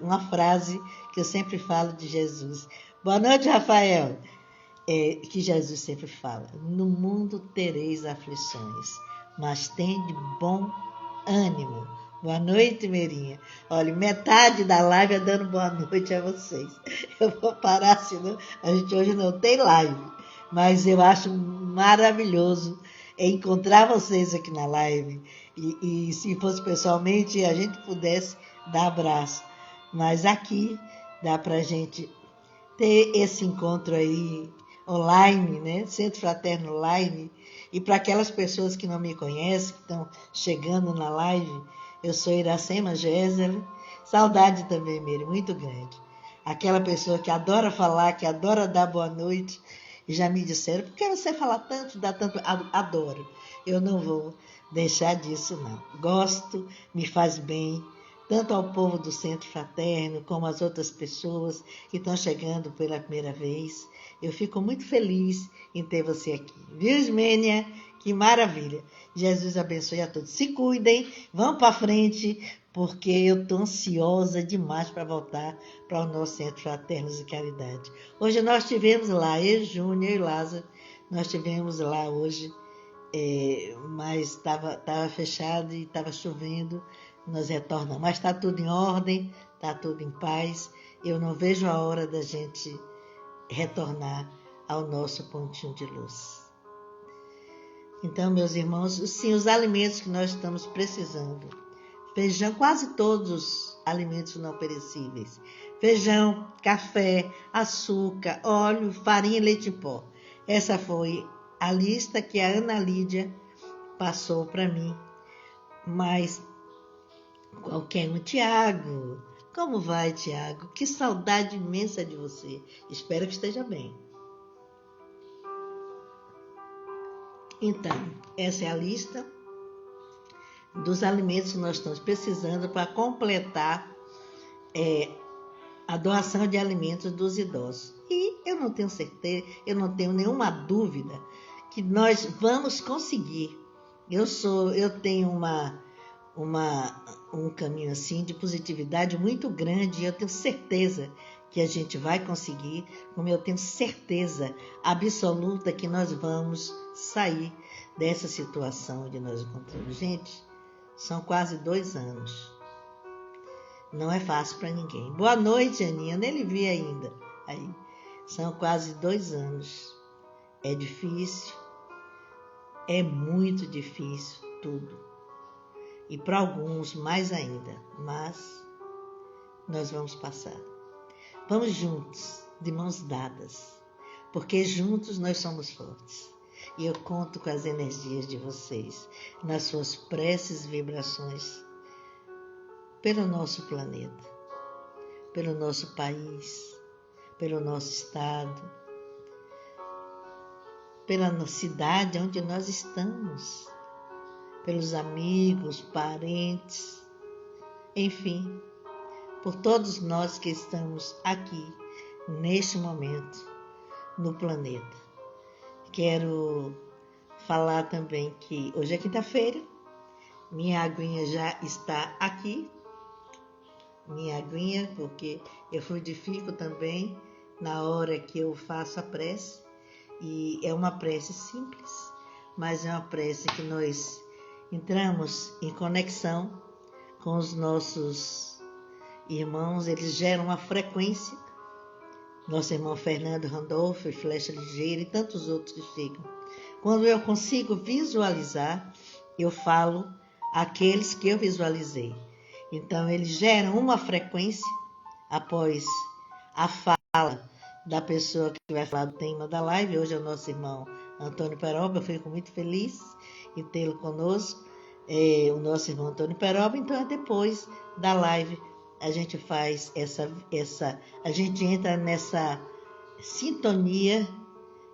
uma frase que eu sempre falo de Jesus. Boa noite, Rafael. Que Jesus sempre fala: no mundo tereis aflições, mas tende bom ânimo. Boa noite, Meirinha. Olha, metade da live é dando boa noite a vocês. Eu vou parar, senão a gente hoje não tem live. Mas eu acho maravilhoso encontrar vocês aqui na live. E se fosse pessoalmente, a gente pudesse dar abraço. Mas aqui dá pra gente ter esse encontro aí online, né? Centro Fraterno Online. E para aquelas pessoas que não me conhecem, que estão chegando na live, eu sou Iracema Géser. Saudade também, Meire, muito grande. Aquela pessoa que adora falar, que adora dar boa noite. E já me disseram: por que você fala tanto, dá tanto? Adoro. Eu não vou deixar disso, não. Gosto, me faz bem, tanto ao povo do Centro Fraterno, como às outras pessoas que estão chegando pela primeira vez. Eu fico muito feliz em ter você aqui. Viu, Ismênia? Que maravilha. Jesus abençoe a todos. Se cuidem, vão para frente, porque eu estou ansiosa demais para voltar para o nosso Centro Fraternos de Caridade. Hoje nós tivemos lá, eu, Júnior e Lázaro, nós tivemos lá hoje, mas estava fechado e estava chovendo, nós retornamos. Mas está tudo em ordem, está tudo em paz. Eu não vejo a hora da gente retornar ao nosso pontinho de luz. Então, meus irmãos, sim, os alimentos que nós estamos precisando. Feijão, quase todos os alimentos não perecíveis. Feijão, café, açúcar, óleo, farinha e leite em pó. Essa foi a lista que a Ana Lídia passou para mim. Mas qualquer um, Tiago, como vai, Tiago? Que saudade imensa de você. Espero que esteja bem. Então, essa é a lista dos alimentos que nós estamos precisando para completar a doação de alimentos dos idosos. E eu não tenho certeza, eu não tenho nenhuma dúvida que nós vamos conseguir. Eu tenho um caminho assim de positividade muito grande e eu tenho certeza que a gente vai conseguir, como eu tenho certeza absoluta que nós vamos sair dessa situação onde nós encontramos. Gente, são quase 2 anos. Não é fácil para ninguém. Boa noite, Aninha. Eu nem lhe vi ainda. Aí, são quase 2 anos. É difícil. É muito difícil tudo. E para alguns mais ainda. Mas nós vamos passar. Vamos juntos, de mãos dadas. Porque juntos nós somos fortes. E eu conto com as energias de vocês, nas suas preces e vibrações, pelo nosso planeta, pelo nosso país, pelo nosso estado, pela cidade onde nós estamos, pelos amigos, parentes, enfim, por todos nós que estamos aqui, neste momento, no planeta. Quero falar também que hoje é quinta-feira, minha aguinha já está aqui, minha aguinha, porque eu frutifico também na hora que eu faço a prece, e é uma prece simples, mas é uma prece que nós entramos em conexão com os nossos irmãos, eles geram uma frequência, nosso irmão Fernando Randolph, Flecha Ligeira e tantos outros que chegam. Quando eu consigo visualizar, eu falo aqueles que eu visualizei. Então, eles geram uma frequência após a fala da pessoa que vai falar do tema da live. Hoje é o nosso irmão Antônio Peroba. Eu fico muito feliz em tê-lo conosco, o nosso irmão Antônio Peroba. Então, depois da live, a gente faz a gente entra nessa sintonia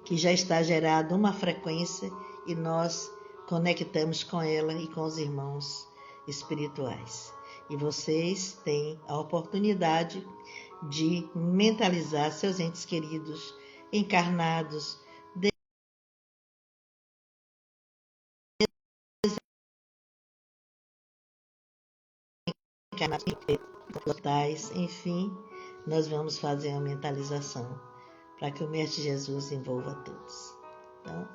que já está gerada uma frequência e nós conectamos com ela e com os irmãos espirituais. E vocês têm a oportunidade de mentalizar seus entes queridos, encarnados, portais, enfim, nós vamos fazer uma mentalização para que o Mestre Jesus envolva todos. Então,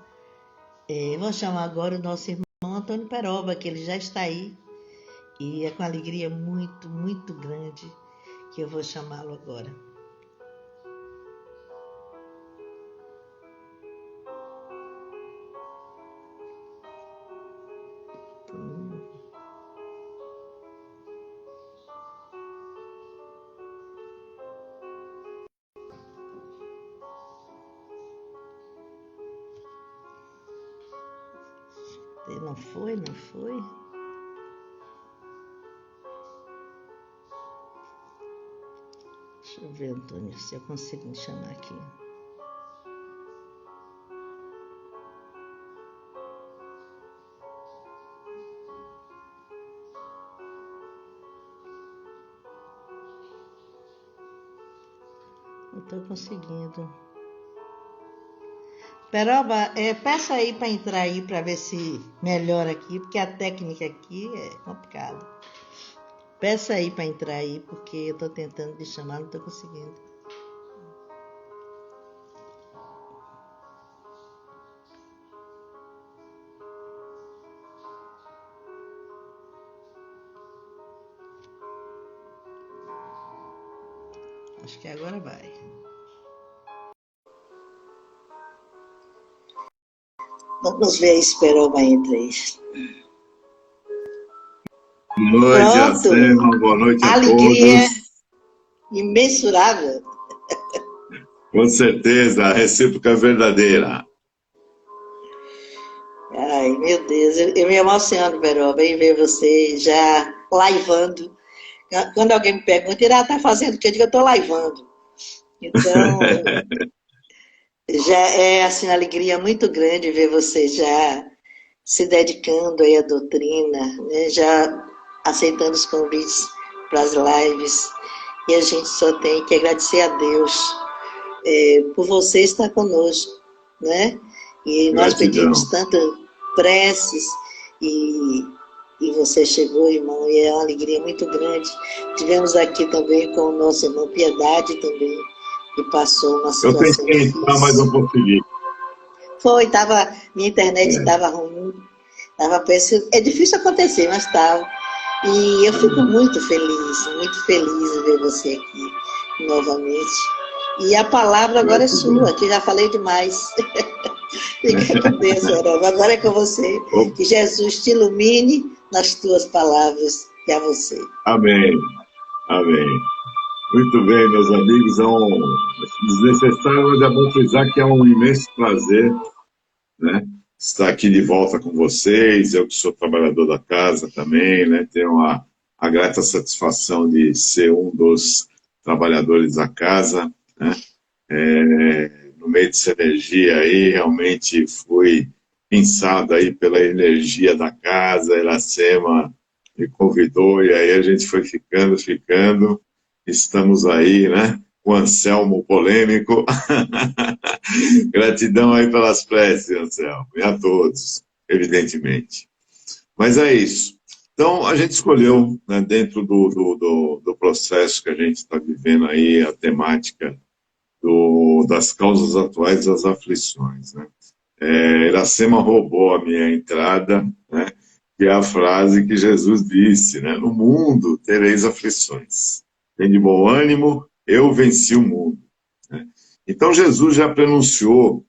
vou chamar agora o nosso irmão Antônio Peroba, que ele já está aí, e é com alegria muito, muito grande que eu vou chamá-lo agora. Não foi, não foi? Deixa eu ver, Antônio, se eu consigo me chamar aqui. Não estou conseguindo. Peroba, peça aí para entrar aí para ver se melhora aqui, porque a técnica aqui é complicada. Peça aí para entrar aí, porque eu estou tentando te chamar, não estou conseguindo. Acho que agora vai. Vamos ver se Peroba entra aí. Boa noite, Acema. Boa noite a alegria todos. Imensurável. Com certeza, a recíproca é verdadeira. Ai, meu Deus, eu me emociono, Peroba, em ver você já laivando. Quando alguém me pergunta, tá fazendo o que? Eu digo, eu estou laivando. Então, já é assim, uma alegria muito grande ver você já se dedicando aí à doutrina, né? Já aceitando os convites para as lives. E a gente só tem que agradecer a Deus por você estar conosco, né? E nós pedimos tanto preces e você chegou, irmão, e é uma alegria muito grande. Tivemos aqui também com o nosso irmão Piedade também, que passou uma situação difícil. Eu tentei entrar, mas não consegui. Foi, minha internet estava ruim, estava péssimo. É difícil acontecer, mas estava. E eu fico muito feliz em ver você aqui novamente. E a palavra agora é sua, que já falei demais. Fica com Deus, Peroba. Agora é com você. Que Jesus te ilumine nas tuas palavras, que é você. Amém. Amém. Muito bem, meus amigos. É desnecessário, mas é bom frisar que é um imenso prazer, né, estar aqui de volta com vocês. Eu que sou trabalhador da casa também, né, tenho a grata satisfação de ser um dos trabalhadores da casa, né, no meio dessa energia aí, realmente fui pensado aí pela energia da casa. Iracema me convidou e aí a gente foi ficando, estamos aí, né, com o Anselmo polêmico. Gratidão aí pelas preces, Anselmo, e a todos, evidentemente. Mas é isso. Então, a gente escolheu, né, dentro do processo que a gente está vivendo aí, a temática das causas atuais das aflições, né? Iracema roubou a minha entrada, né, que é a frase que Jesus disse, né, no mundo tereis aflições. Tem de bom ânimo, eu venci o mundo. Né? Então, Jesus já pronunciou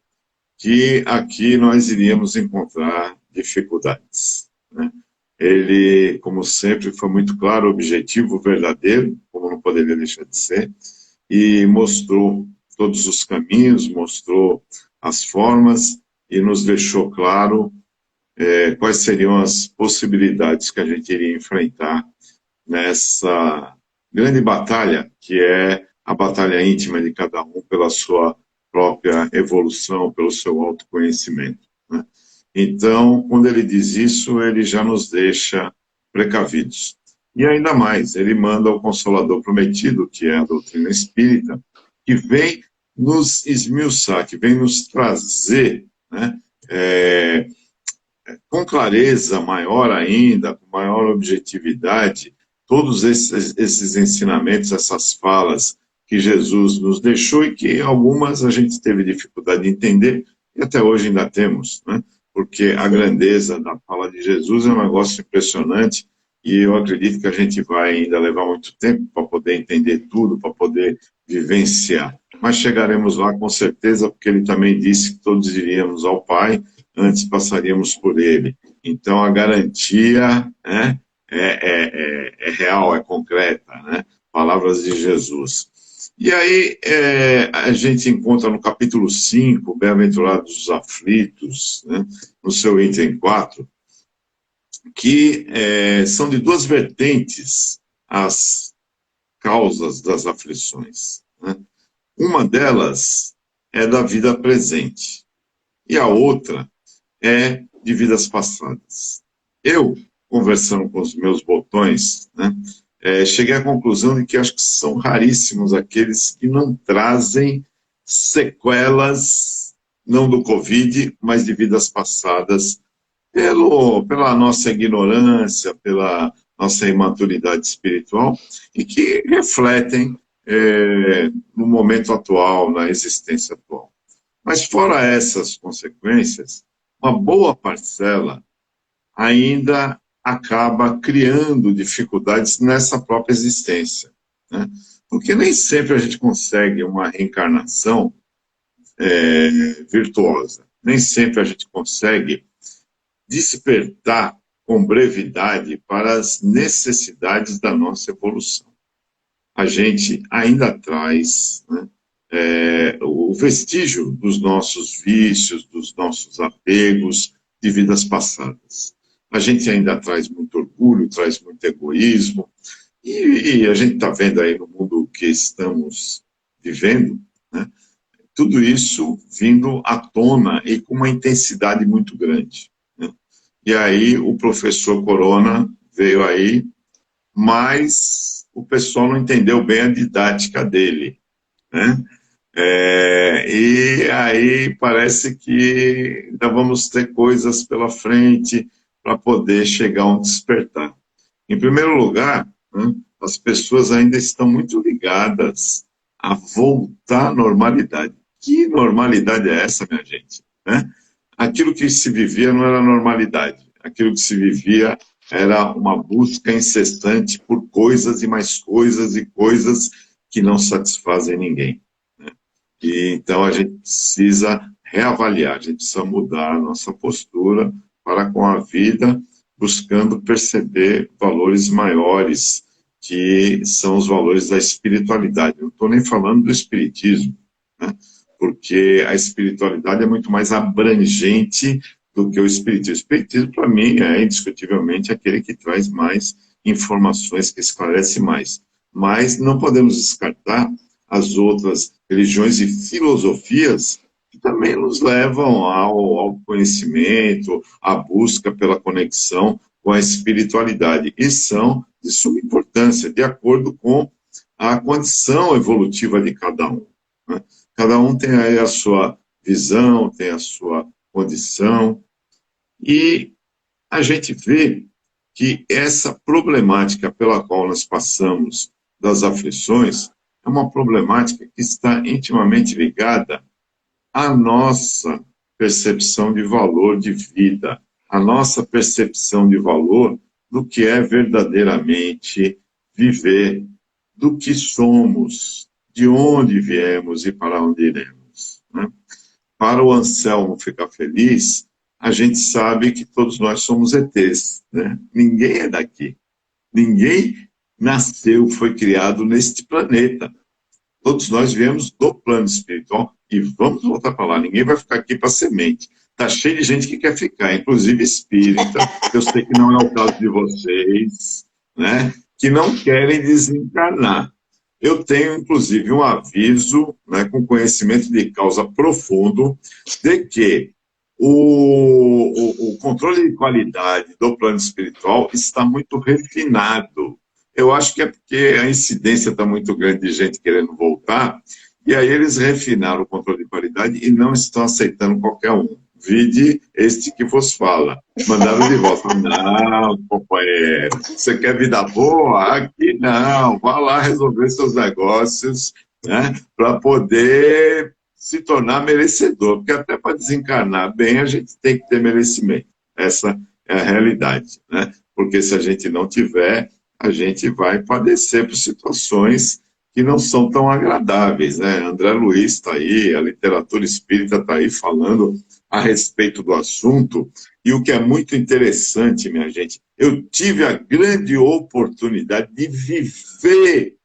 que aqui nós iríamos encontrar dificuldades. Né? Ele, como sempre, foi muito claro, objetivo verdadeiro, como não poderia deixar de ser, e mostrou todos os caminhos, mostrou as formas e nos deixou claro quais seriam as possibilidades que a gente iria enfrentar nessa grande batalha, que é a batalha íntima de cada um pela sua própria evolução, pelo seu autoconhecimento. Né? Então, quando ele diz isso, ele já nos deixa precavidos. E ainda mais, ele manda o Consolador Prometido, que é a doutrina espírita, que vem nos esmiuçar, que vem nos trazer, né, com clareza maior ainda, com maior objetividade, todos esses ensinamentos, essas falas que Jesus nos deixou e que algumas a gente teve dificuldade de entender e até hoje ainda temos, né? Porque a grandeza da fala de Jesus é um negócio impressionante e eu acredito que a gente vai ainda levar muito tempo para poder entender tudo, para poder vivenciar. Mas chegaremos lá com certeza, porque ele também disse que todos iríamos ao Pai, antes passaríamos por ele. Então a garantia, né, é real, é concreta, né? Palavras de Jesus. E aí a gente encontra no capítulo 5, Bem-aventurados os aflitos, né, no seu item 4, que são de duas vertentes as causas das aflições, né? Uma delas é da vida presente e a outra é de vidas passadas. Eu, conversando com os meus botões, né, cheguei à conclusão de que acho que são raríssimos aqueles que não trazem sequelas, não do Covid, mas de vidas passadas, pela nossa ignorância, pela nossa imaturidade espiritual, e que refletem no momento atual, na existência atual. Mas fora essas consequências, uma boa parcela ainda acaba criando dificuldades nessa própria existência, né? Porque nem sempre a gente consegue uma reencarnação virtuosa, nem sempre a gente consegue despertar com brevidade para as necessidades da nossa evolução. A gente ainda traz, né, o vestígio dos nossos vícios, dos nossos apegos de vidas passadas. A gente ainda traz muito orgulho, traz muito egoísmo, e a gente está vendo aí no mundo que estamos vivendo, né, tudo isso vindo à tona e com uma intensidade muito grande, né? E aí o professor Corona veio aí, mas o pessoal não entendeu bem a didática dele, né? E aí parece que ainda vamos ter coisas pela frente para poder chegar a um despertar. Em primeiro lugar, né, as pessoas ainda estão muito ligadas a voltar à normalidade. Que normalidade é essa, minha gente? Né? Aquilo que se vivia não era normalidade. Aquilo que se vivia era uma busca incessante por coisas e mais coisas e coisas que não satisfazem ninguém. E, então, a gente precisa reavaliar, a gente precisa mudar a nossa postura para com a vida, buscando perceber valores maiores, que são os valores da espiritualidade. Eu não estou nem falando do espiritismo, né? Porque a espiritualidade é muito mais abrangente do que o espiritismo. O espiritismo, para mim, é indiscutivelmente aquele que traz mais informações, que esclarece mais. Mas não podemos descartar as outras religiões e filosofias que também nos levam ao conhecimento, à busca pela conexão com a espiritualidade, e são de suma importância, de acordo com a condição evolutiva de cada um, né? Cada um tem aí a sua visão, tem a sua condição, e a gente vê que essa problemática pela qual nós passamos das aflições é uma problemática que está intimamente ligada à nossa percepção de valor de vida, à nossa percepção de valor do que é verdadeiramente viver, do que somos, de onde viemos e para onde iremos, né? Para o Anselmo ficar feliz, a gente sabe que todos nós somos ETs, né? Ninguém é daqui. Ninguém nasceu, foi criado neste planeta. Todos nós viemos do plano espiritual e vamos voltar para lá. Ninguém vai ficar aqui para semente. Está cheio de gente que quer ficar, inclusive espírita, eu sei que não é o caso de vocês, né, que não querem desencarnar. Eu tenho, inclusive, um aviso, né, com conhecimento de causa profundo, de que o controle de qualidade do plano espiritual está muito refinado. Eu acho que é porque a incidência está muito grande de gente querendo voltar, e aí eles refinaram o controle de qualidade e não estão aceitando qualquer um. vide este que vos fala. Mandaram de volta. Não, companheiro, você quer vida boa? Aqui não, vá lá resolver seus negócios, né, para poder se tornar merecedor, porque até para desencarnar bem a gente tem que ter merecimento. Essa é a realidade, né? Porque se a gente não tiver, a gente vai padecer por situações que não são tão agradáveis, né? André Luiz está aí, a literatura espírita está aí falando a respeito do assunto, e o que é muito interessante, minha gente, eu tive a grande oportunidade de viver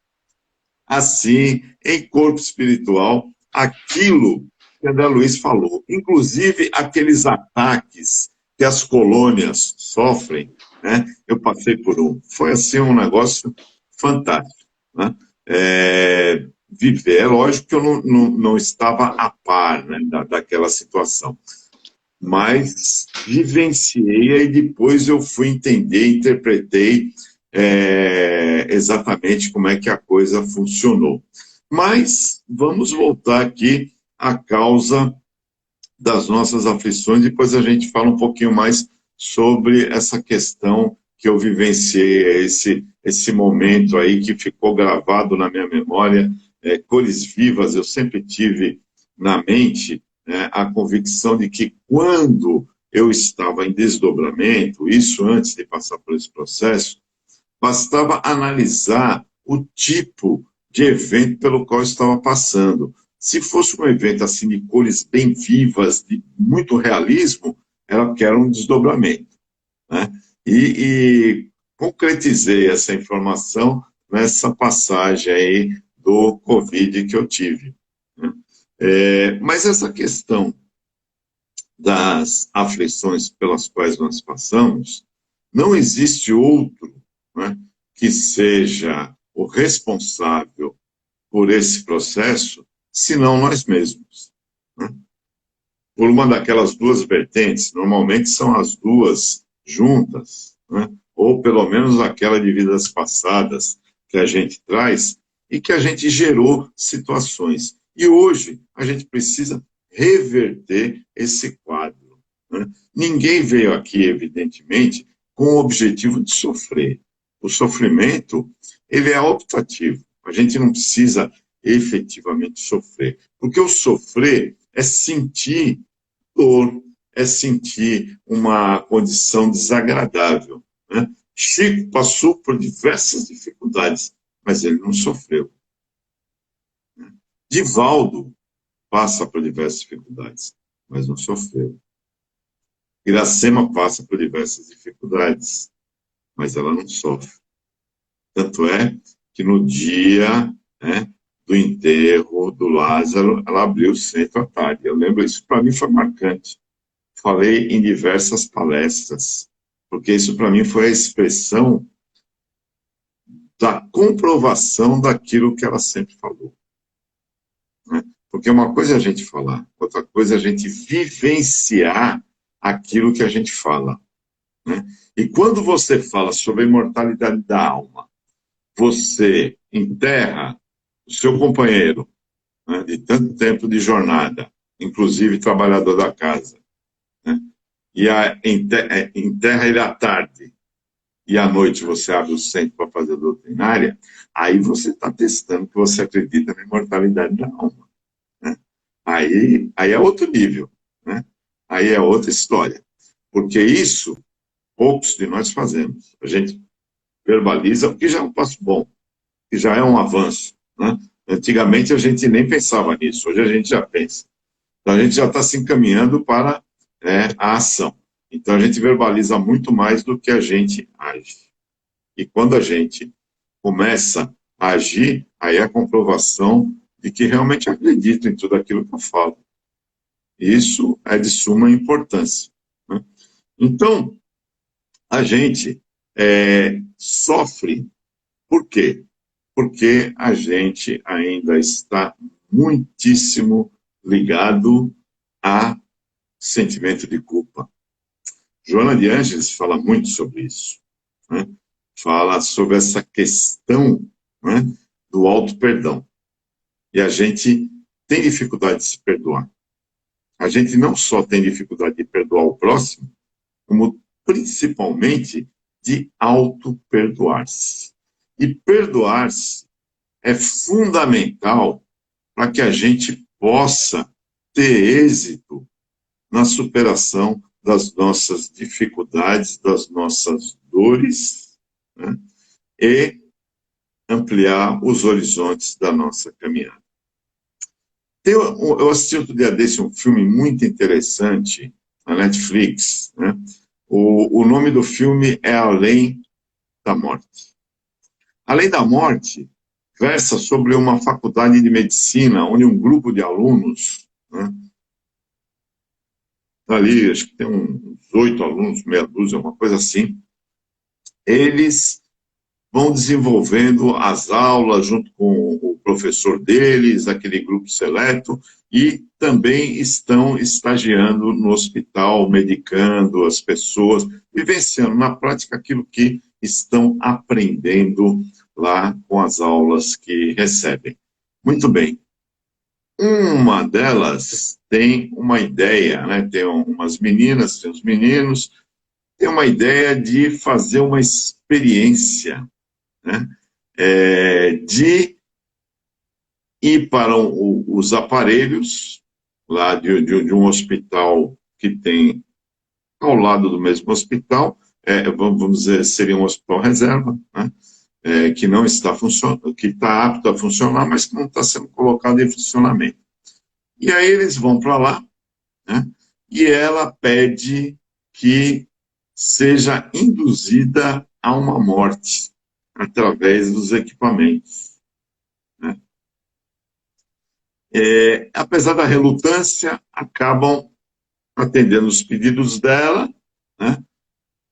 assim, em corpo espiritual, aquilo que André Luiz falou, inclusive aqueles ataques que as colônias sofrem, né? Eu passei por um. Foi assim um negócio fantástico, né? Viver, é lógico que eu não estava a par, né, daquela situação, mas vivenciei e depois eu fui entender, interpretei exatamente como é que a coisa funcionou. Mas vamos voltar aqui à causa das nossas aflições, depois a gente fala um pouquinho mais sobre essa questão que eu vivenciei, esse momento aí que ficou gravado na minha memória, cores vivas, eu sempre tive na mente, né, a convicção de que quando eu estava em desdobramento, isso antes de passar por esse processo, bastava analisar o tipo de evento pelo qual eu estava passando. Se fosse um evento assim de cores bem vivas, de muito realismo, era porque era um desdobramento, né? E concretizei essa informação nessa passagem aí do Covid que eu tive, né? Mas essa questão das aflições pelas quais nós passamos, não existe outro, né, que seja o responsável por esse processo, senão nós mesmos, né? Por uma daquelas duas vertentes, normalmente são as duas juntas, né? Ou pelo menos aquela de vidas passadas que a gente traz e que a gente gerou situações. E hoje a gente precisa reverter esse quadro, né? Ninguém veio aqui, evidentemente, com o objetivo de sofrer. O sofrimento, ele é optativo. A gente não precisa efetivamente sofrer. Porque o sofrer é sentir dor, é sentir uma condição desagradável, né? Chico passou por diversas dificuldades, mas ele não sofreu. Divaldo passa por diversas dificuldades, mas não sofreu. Iracema passa por diversas dificuldades, mas ela não sofre. Tanto é que no dia, né, do enterro do Lázaro, ela abriu o centro à tarde. Eu lembro, isso para mim foi marcante. Falei em diversas palestras, porque isso para mim foi a expressão da comprovação daquilo que ela sempre falou, né? Porque uma coisa é a gente falar, outra coisa é a gente vivenciar aquilo que a gente fala, né? E quando você fala sobre a imortalidade da alma, você enterra o seu companheiro, né, de tanto tempo de jornada, inclusive trabalhador da casa, né, e enterra ele à tarde, e à noite você abre o centro para fazer a doutrinária, aí você está testando que você acredita na imortalidade da alma, né? Aí é outro nível, né? Aí é outra história. Porque isso, poucos de nós fazemos. A gente verbaliza, o que já é um passo bom, que já é um avanço, né? Antigamente a gente nem pensava nisso, hoje a gente já pensa. Então a gente já está se encaminhando para, a ação. Então a gente verbaliza muito mais do que a gente age. E quando a gente começa a agir, aí é a comprovação de que realmente acredito em tudo aquilo que eu falo. Isso é de suma importância, né? Então, a gente sofre. Por quê? Porque a gente ainda está muitíssimo ligado a sentimento de culpa. Joana de Ângeles fala muito sobre isso, né? Fala sobre essa questão, né, do auto-perdão. E a gente tem dificuldade de se perdoar. a gente não só tem dificuldade de perdoar o próximo, como principalmente de auto-perdoar-se. E perdoar-se é fundamental para que a gente possa ter êxito na superação das nossas dificuldades, das nossas dores, né? E ampliar os horizontes da nossa caminhada. Eu assisti outro dia desse um filme muito interessante na Netflix, né? O nome do filme é Além da Morte. Além da Morte versa sobre uma faculdade de medicina, onde um grupo de alunos, né, ali, acho que tem uns 8 alunos, meia dúzia, uma coisa assim, eles vão desenvolvendo as aulas junto com o professor deles, aquele grupo seleto, e também estão estagiando no hospital, medicando as pessoas, vivenciando na prática aquilo que estão aprendendo lá com as aulas que recebem. Muito bem. Uma delas tem uma ideia, né? Tem umas meninas, tem uns meninos, tem uma ideia de fazer uma experiência, né? De ir para os aparelhos lá de um hospital que tem ao lado do mesmo hospital, vamos dizer, seria um hospital reserva, né? Que não está funcionando, que está apto a funcionar, mas que não está sendo colocado em funcionamento. E aí eles vão para lá, né? E ela pede que seja induzida a uma morte através dos equipamentos, né? Apesar da relutância, acabam atendendo os pedidos dela, né?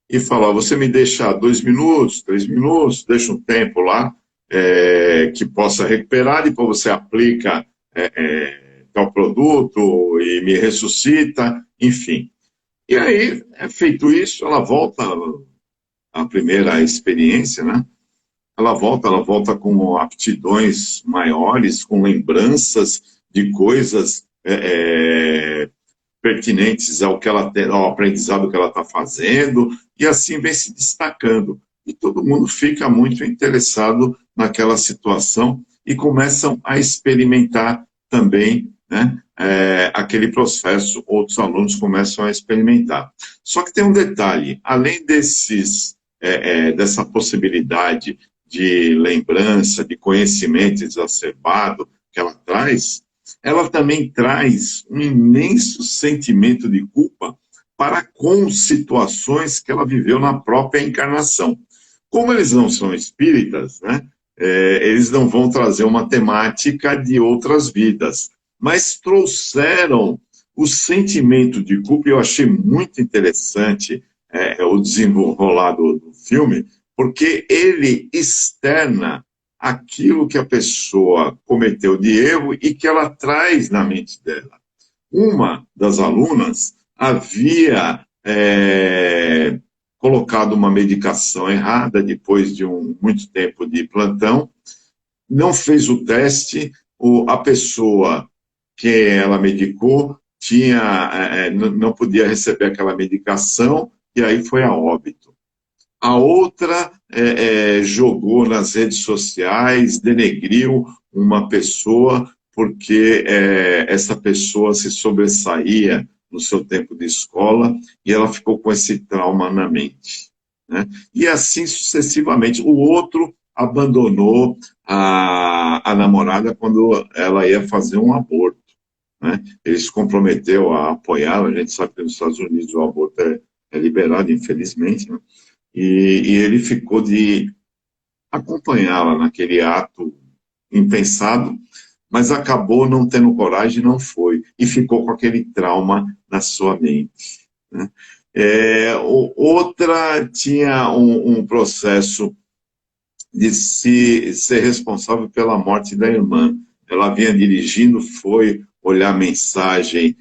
E falar, você me deixa 2 minutos, 3 minutos, deixa um tempo lá que possa recuperar, depois você aplica tal produto e me ressuscita, enfim. E aí, feito isso, ela volta à primeira experiência, né? Ela volta com aptidões maiores, com lembranças de coisas pertinentes ao aprendizado que ela está fazendo, e assim vem se destacando. E todo mundo fica muito interessado naquela situação e começam a experimentar também, né, aquele processo, outros alunos começam a experimentar. Só que tem um detalhe, além dessa possibilidade de lembrança, de conhecimento exacerbado que ela traz, ela também traz um imenso sentimento de culpa para com situações que ela viveu na própria encarnação. Como eles não são espíritas, né, eles não vão trazer uma temática de outras vidas, mas trouxeram o sentimento de culpa, e eu achei muito interessante o desenrolar do filme, porque ele externa aquilo que a pessoa cometeu de erro e que ela traz na mente dela. Uma das alunas havia colocado uma medicação errada depois de muito tempo de plantão, não fez o teste, a pessoa que ela medicou não podia receber aquela medicação e aí foi a óbito. A outra jogou nas redes sociais, denegriu uma pessoa porque essa pessoa se sobressaía no seu tempo de escola e ela ficou com esse trauma na mente, né? E assim sucessivamente. O outro abandonou a namorada quando ela ia fazer um aborto, né? Ele se comprometeu a apoiá-la. A gente sabe que nos Estados Unidos o aborto é liberado, infelizmente, né? E ele ficou de acompanhá-la naquele ato impensado, mas acabou não tendo coragem e não foi. E ficou com aquele trauma na sua mente, né? Outra tinha um processo de ser responsável pela morte da irmã. Ela vinha dirigindo, foi olhar mensagem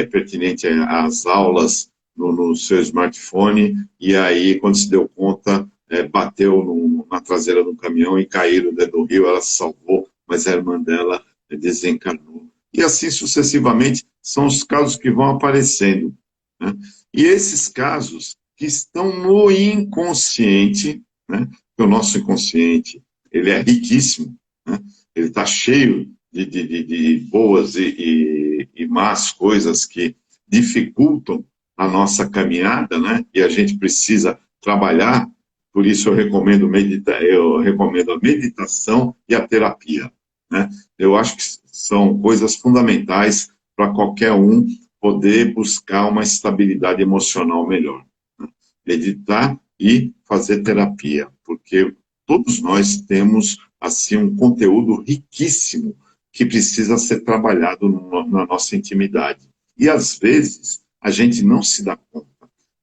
pertinente às aulas no seu smartphone, e aí, quando se deu conta, bateu na traseira do caminhão e caiu dentro do rio. Ela se salvou, mas a irmã dela desencarnou. E assim sucessivamente, são os casos que vão aparecendo, né? E esses casos que estão no inconsciente, né? Porque o nosso inconsciente, ele é riquíssimo, né? Ele está cheio de boas e más coisas que dificultam a nossa caminhada, né? E a gente precisa trabalhar. Por isso eu recomendo a meditação e a terapia, né? Eu acho que são coisas fundamentais para qualquer um poder buscar uma estabilidade emocional melhor, né? Meditar e fazer terapia, porque todos nós temos assim um conteúdo riquíssimo que precisa ser trabalhado na nossa intimidade. E às vezes a gente não se dá conta,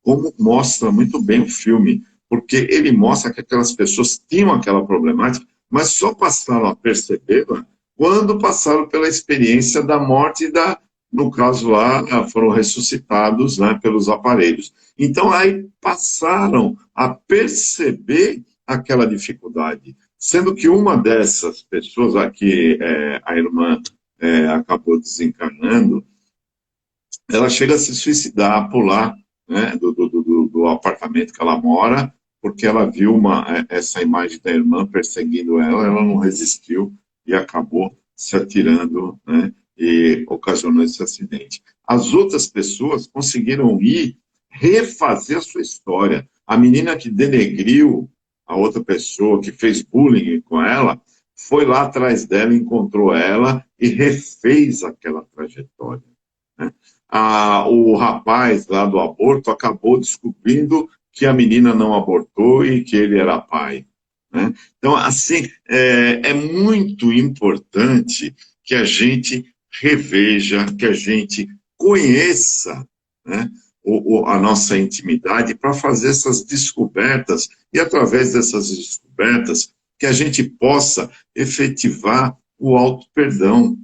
como mostra muito bem o filme, porque ele mostra que aquelas pessoas tinham aquela problemática, mas só passaram a percebê-la quando passaram pela experiência da morte e no caso lá, foram ressuscitados, né, pelos aparelhos. Então, aí passaram a perceber aquela dificuldade. Sendo que uma dessas pessoas, aqui, a irmã acabou desencarnando, ela chega a se suicidar, a pular, né, do apartamento que ela mora, porque ela viu essa imagem da irmã perseguindo ela não resistiu e acabou se atirando, né, e ocasionou esse acidente. As outras pessoas conseguiram ir refazer a sua história. A menina que denegriu a outra pessoa, que fez bullying com ela, foi lá atrás dela, encontrou ela e refez aquela trajetória, né? O rapaz lá do aborto acabou descobrindo que a menina não abortou e que ele era pai, né? Então, assim, é muito importante que a gente reveja, que a gente conheça, né, a nossa intimidade para fazer essas descobertas e, através dessas descobertas, que a gente possa efetivar o auto-perdão,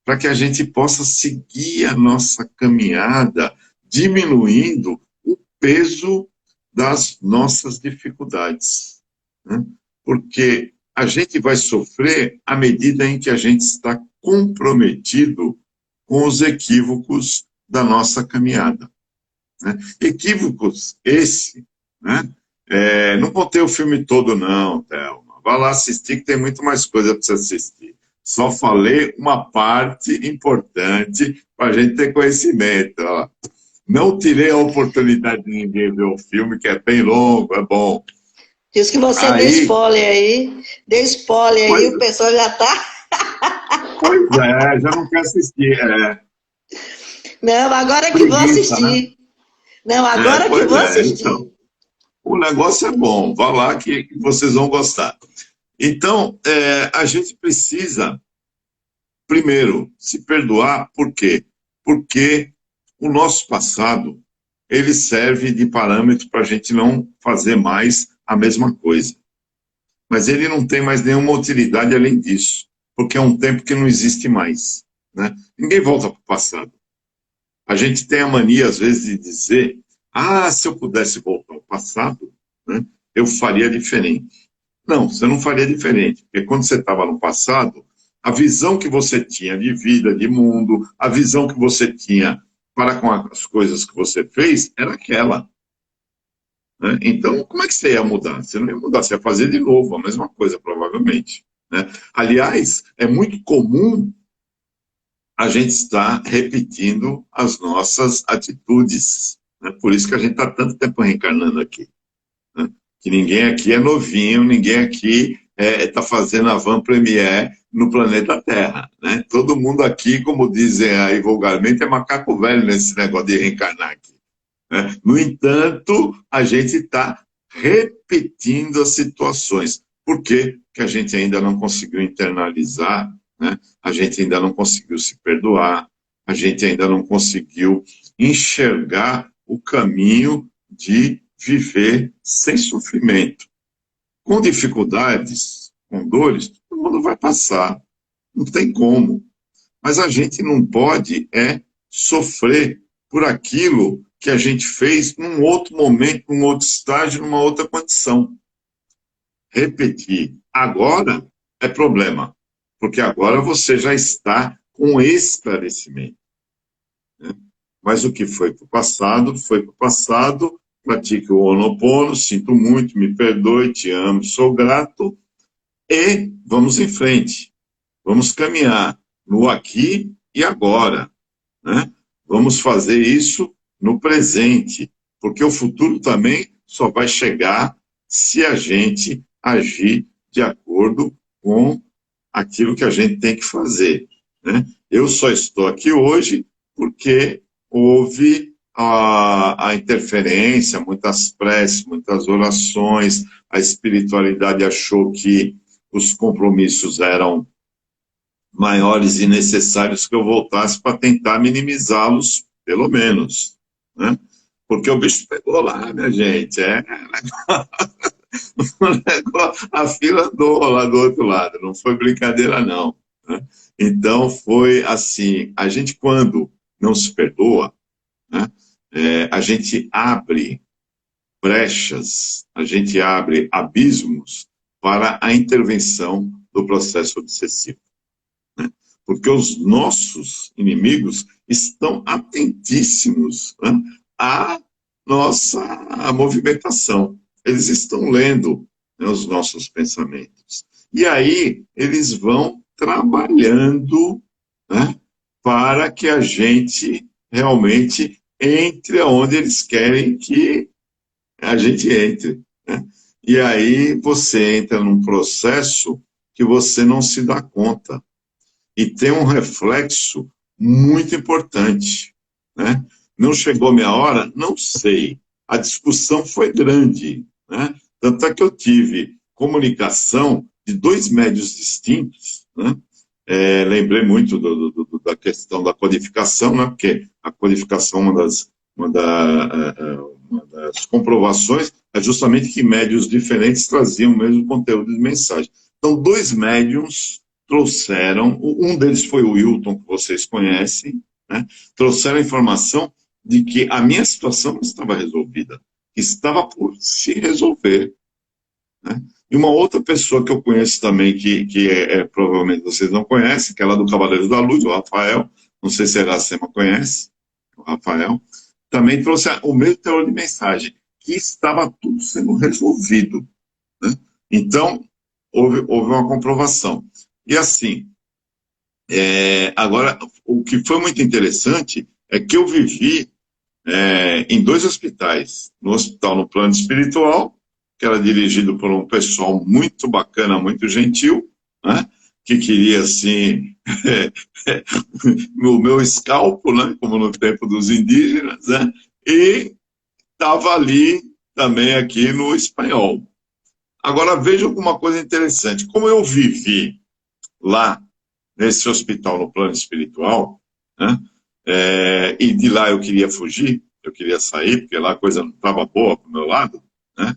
para que a gente possa seguir a nossa caminhada, diminuindo o peso das nossas dificuldades, né? Porque a gente vai sofrer à medida em que a gente está comprometido com os equívocos da nossa caminhada, né? Equívocos esse, né? Não vou ter o filme todo não, Thelma. Vá lá assistir que tem muito mais coisa para você assistir. Só falei uma parte importante para a gente ter conhecimento. Ó. Não tirei a oportunidade de ninguém ver o filme, que é bem longo, é bom. Diz que você deu spoiler aí, o pessoal já está. Pois já não quer assistir. Não, agora que vou Preguiça, né? assistir. Não, agora que vou assistir. Então, o negócio é bom, vá lá que vocês vão gostar. Então, a gente precisa, primeiro, se perdoar, por quê? Porque o nosso passado, ele serve de parâmetro para a gente não fazer mais a mesma coisa. Mas ele não tem mais nenhuma utilidade além disso, porque é um tempo que não existe mais, né? Ninguém volta para o passado. A gente tem a mania, às vezes, de dizer, se eu pudesse voltar ao passado, né, eu faria diferente. Não, você não faria diferente, porque quando você estava no passado, a visão que você tinha de vida, de mundo, a visão que você tinha para com as coisas que você fez, era aquela, né? Então, como é que você ia mudar? Você não ia mudar, você ia fazer de novo a mesma coisa, provavelmente, né? Aliás, é muito comum a gente estar repetindo as nossas atitudes, né? Por isso que a gente está tanto tempo reencarnando aqui, né? Que ninguém aqui é novinho, ninguém aqui está fazendo a van premiere no planeta Terra, né? Todo mundo aqui, como dizem aí vulgarmente, é macaco velho nesse negócio de reencarnar aqui, né? No entanto, a gente está repetindo as situações. Por quê? Porque a gente ainda não conseguiu internalizar, né? A gente ainda não conseguiu se perdoar, a gente ainda não conseguiu enxergar o caminho de viver sem sofrimento. Com dificuldades, com dores, todo mundo vai passar, não tem como. Mas a gente não pode sofrer por aquilo que a gente fez num outro momento, num outro estágio, numa outra condição. Repetir agora é problema, porque agora você já está com esclarecimento. Mas o que foi para o passado, foi para o passado. Pratique o Ho'oponopono, sinto muito, me perdoe, te amo, sou grato. E vamos em frente. Vamos caminhar no aqui e agora, né? Vamos fazer isso no presente, porque o futuro também só vai chegar se a gente agir de acordo com aquilo que a gente tem que fazer, né? Eu só estou aqui hoje porque houve a interferência, muitas preces, muitas orações, a espiritualidade achou que os compromissos eram maiores e necessários que eu voltasse para tentar minimizá-los, pelo menos, né? Porque o bicho pegou lá, minha gente, a fila andou lá do outro lado, não foi brincadeira não, né? Então foi assim, a gente quando não se perdoa, né, a gente abre brechas, a gente abre abismos para a intervenção do processo obsessivo, né? Porque os nossos inimigos estão atentíssimos, né, à nossa movimentação. Eles estão lendo, né, os nossos pensamentos. E aí eles vão trabalhando, né, para que a gente realmente entre onde eles querem que a gente entre, né? E aí você entra num processo que você não se dá conta. E tem um reflexo muito importante, né? Não chegou minha hora? Não sei. A discussão foi grande, né? Tanto é que eu tive comunicação de dois médios distintos, né? Lembrei muito da questão da codificação, né? Porque a codificação, uma das comprovações é justamente que médios diferentes traziam o mesmo conteúdo de mensagem. Então, dois médiums trouxeram, um deles foi o Wilton, que vocês conhecem, né? Trouxeram a informação de que a minha situação não estava resolvida, que estava por se resolver, né? E uma outra pessoa que eu conheço também, que provavelmente vocês não conhecem, que é lá do Cavaleiros da Luz, o Rafael, não sei se a Iracema conhece, o Rafael, também trouxe o mesmo teor de mensagem, que estava tudo sendo resolvido, né? Então, houve uma comprovação. E assim, agora, o que foi muito interessante é que eu vivi em dois hospitais. No hospital no plano espiritual, que era dirigido por um pessoal muito bacana, muito gentil, né, que queria, assim, o meu escalpo, né, como no tempo dos indígenas, né, e estava ali também aqui no espanhol. Agora, veja alguma coisa interessante. Como eu vivi lá nesse hospital no plano espiritual, né, e de lá eu queria fugir, eu queria sair, porque lá a coisa não estava boa para o meu lado, né,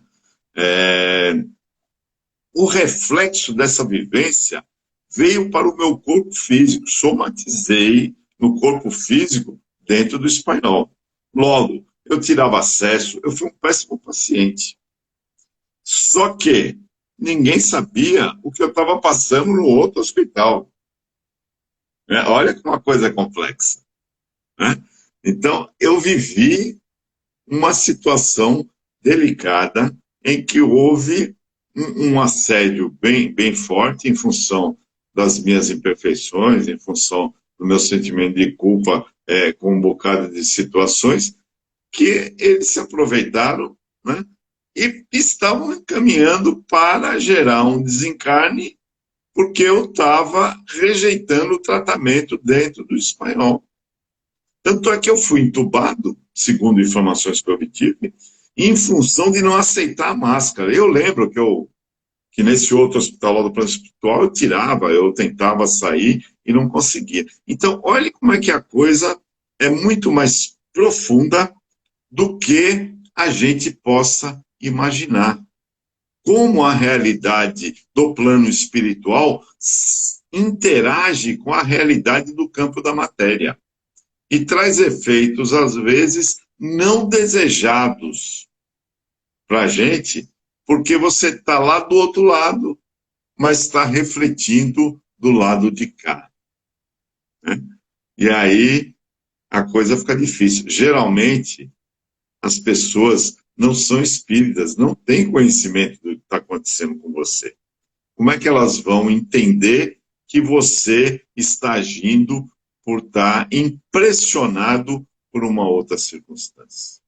o reflexo dessa vivência veio para o meu corpo físico, somatizei no corpo físico dentro do espanhol. Logo, eu tirava acesso, eu fui um péssimo paciente. Só que ninguém sabia o que eu estava passando no outro hospital. Olha que uma coisa complexa, né? Então, eu vivi uma situação delicada em que houve um assédio bem forte em função das minhas imperfeições, em função do meu sentimento de culpa com um bocado de situações que eles se aproveitaram, né, e estavam encaminhando para gerar um desencarne porque eu estava rejeitando o tratamento dentro do espanhol. Tanto é que eu fui entubado, segundo informações que eu obtive, em função de não aceitar a máscara. Eu lembro que nesse outro hospital lá do plano espiritual eu tirava, eu tentava sair e não conseguia. Então, olhe como é que a coisa é muito mais profunda do que a gente possa imaginar. Como a realidade do plano espiritual interage com a realidade do campo da matéria e traz efeitos, às vezes, não desejados para a gente, porque você está lá do outro lado, mas está refletindo do lado de cá, né? E aí a coisa fica difícil. Geralmente, as pessoas não são espíritas, não têm conhecimento do que está acontecendo com você. Como é que elas vão entender que você está agindo por estar impressionado por uma outra circunstância?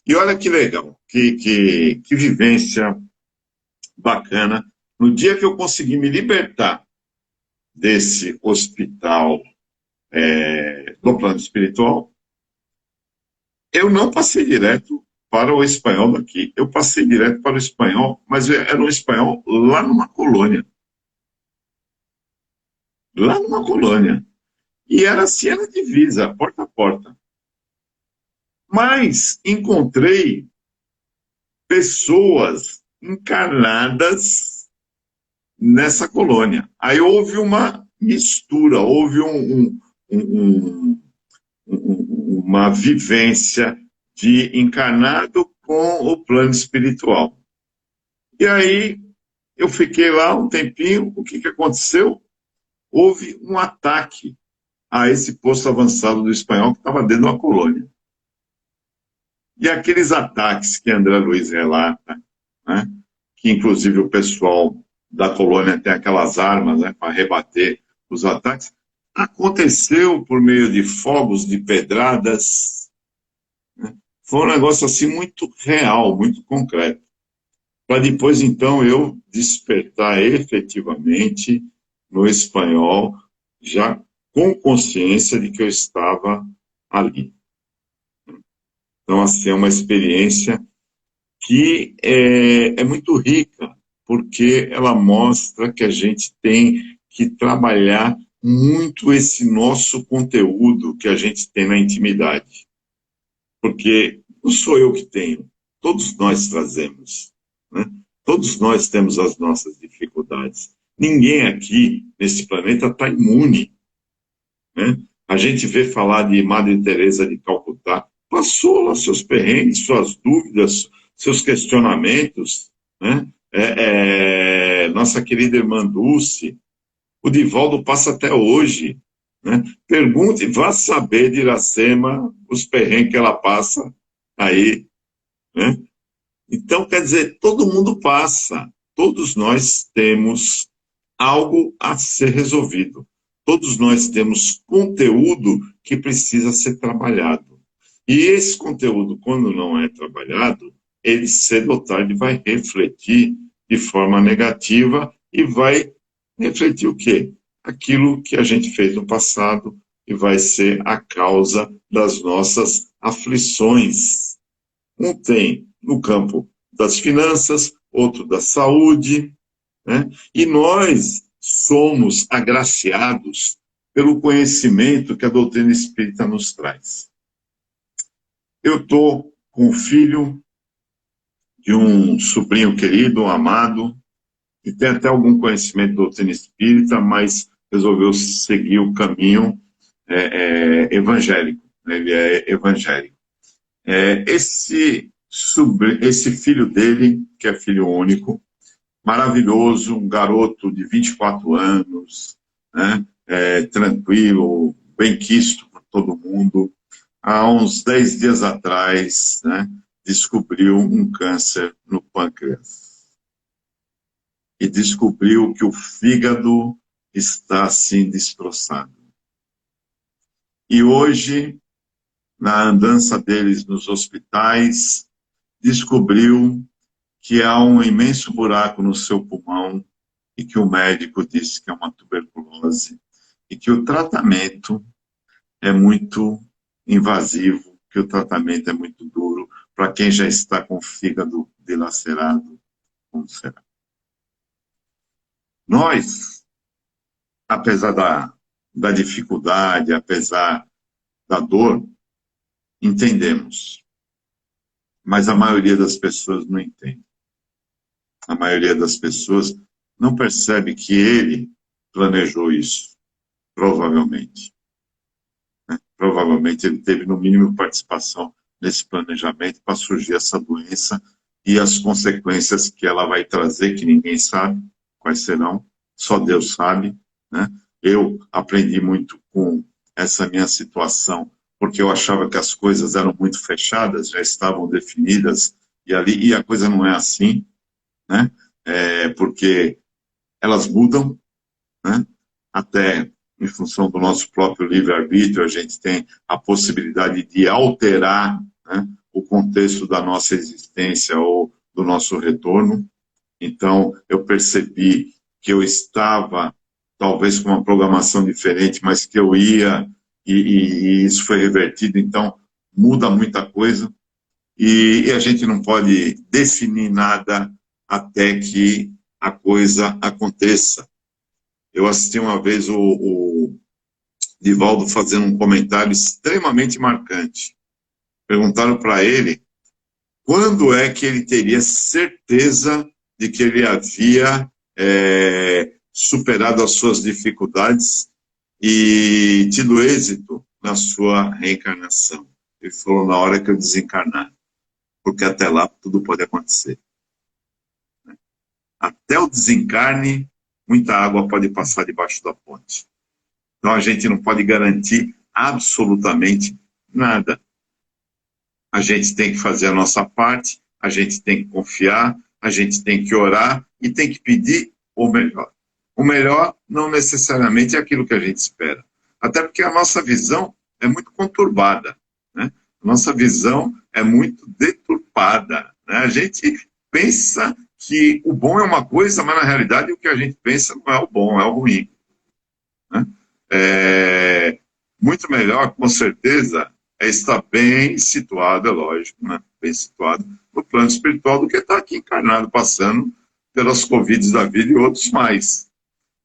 E olha que legal, que vivência bacana. No dia que eu consegui me libertar desse hospital do plano espiritual, eu não passei direto para o espanhol daqui. Eu passei direto para o espanhol, mas era um espanhol lá numa colônia. Lá numa colônia. E era assim, era divisa, porta a porta. Mas encontrei pessoas encarnadas nessa colônia. Aí houve uma mistura, houve uma vivência de encarnado com o plano espiritual. E aí eu fiquei lá um tempinho, o que aconteceu? Houve um ataque a esse posto avançado do espanhol que estava dentro da colônia. E aqueles ataques que André Luiz relata, né, que inclusive o pessoal da colônia tem aquelas armas, né, para rebater os ataques, aconteceu por meio de fogos, de pedradas. Né? Foi um negócio assim muito real, muito concreto. Para depois, então, eu despertar efetivamente no espanhol, já com consciência de que eu estava ali. Então, assim, é uma experiência que é muito rica, porque ela mostra que a gente tem que trabalhar muito esse nosso conteúdo que a gente tem na intimidade. Porque não sou eu que tenho, todos nós trazemos, né? Todos nós temos as nossas dificuldades. Ninguém aqui, nesse planeta, está imune, né? A gente vê falar de Madre Teresa de Calcutá, passou lá seus perrengues, suas dúvidas, seus questionamentos, né? Nossa querida irmã Dulce, o Divaldo passa até hoje, né? Pergunte, vá saber de Iracema os perrengues que ela passa aí, né? Então, quer dizer, todo mundo passa, todos nós temos algo a ser resolvido, todos nós temos conteúdo que precisa ser trabalhado. E esse conteúdo, quando não é trabalhado, ele cedo ou tarde vai refletir de forma negativa e vai refletir o quê? Aquilo que a gente fez no passado e vai ser a causa das nossas aflições. Um tem no campo das finanças, outro da saúde, né? E nós somos agraciados pelo conhecimento que a doutrina espírita nos traz. Eu estou com o filho de um sobrinho querido, um amado, que tem até algum conhecimento de doutrina espírita, mas resolveu seguir o caminho evangélico. Ele é evangélico. Esse filho dele, que é filho único, maravilhoso, um garoto de 24 anos, né, tranquilo, bem-quisto por todo mundo, há uns 10 dias atrás, né, descobriu um câncer no pâncreas. E descobriu que o fígado está assim destroçado. E hoje, na andança deles nos hospitais, descobriu que há um imenso buraco no seu pulmão e que o médico disse que é uma tuberculose e que o tratamento é muito invasivo, que o tratamento é muito duro para quem já está com o fígado dilacerado, como será. Nós, apesar da dificuldade, apesar da dor, entendemos. Mas a maioria das pessoas não entende. A maioria das pessoas não percebe que ele planejou isso, provavelmente. Né? Provavelmente ele teve, no mínimo, participação nesse planejamento para surgir essa doença e as consequências que ela vai trazer, que ninguém sabe quais serão, só Deus sabe. Né? Eu aprendi muito com essa minha situação, porque eu achava que as coisas eram muito fechadas, já estavam definidas, e a coisa não é assim, né? Porque elas mudam, né? Até em função do nosso próprio livre-arbítrio, a gente tem a possibilidade de alterar, né, o contexto da nossa existência ou do nosso retorno. Então, eu percebi que eu estava, talvez com uma programação diferente, mas que eu ia, e isso foi revertido. Então, muda muita coisa, e a gente não pode definir nada até que a coisa aconteça. Eu assisti uma vez o Divaldo fazendo um comentário extremamente marcante. Perguntaram para ele quando é que ele teria certeza de que ele havia superado as suas dificuldades e tido êxito na sua reencarnação. Ele falou, na hora que eu desencarnar, porque até lá tudo pode acontecer. Até o desencarne, muita água pode passar debaixo da ponte. Então a gente não pode garantir absolutamente nada. A gente tem que fazer a nossa parte, a gente tem que confiar, a gente tem que orar e tem que pedir o melhor. O melhor não necessariamente é aquilo que a gente espera. Até porque a nossa visão é muito conturbada, né? A nossa visão é muito deturpada, né? A gente pensa que o bom é uma coisa, mas na realidade o que a gente pensa não é o bom, é o ruim, né? Muito melhor, com certeza, é estar bem situado, é lógico, né? Bem situado no plano espiritual do que estar aqui encarnado, passando pelas Covids da vida e outros mais.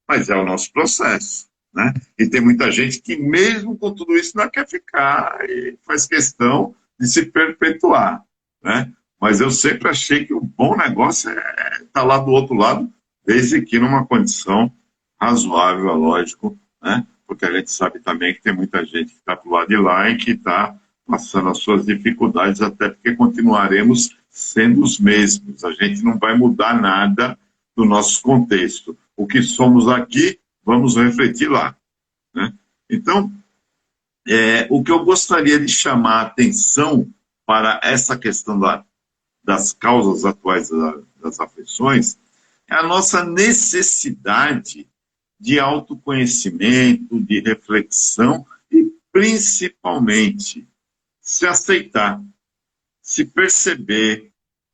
Mas é o nosso processo, né? E tem muita gente que, mesmo com tudo isso, não quer ficar e faz questão de se perpetuar, né? Mas eu sempre achei que o bom negócio é estar lá do outro lado, desde que numa condição razoável, é lógico, né? Porque a gente sabe também que tem muita gente que está do lado de lá e que está passando as suas dificuldades, até porque continuaremos sendo os mesmos. A gente não vai mudar nada do nosso contexto. O que somos aqui, vamos refletir lá, né? Então, o que eu gostaria de chamar a atenção para essa questão das causas atuais das aflições é a nossa necessidade de autoconhecimento, de reflexão e, principalmente, se aceitar, se perceber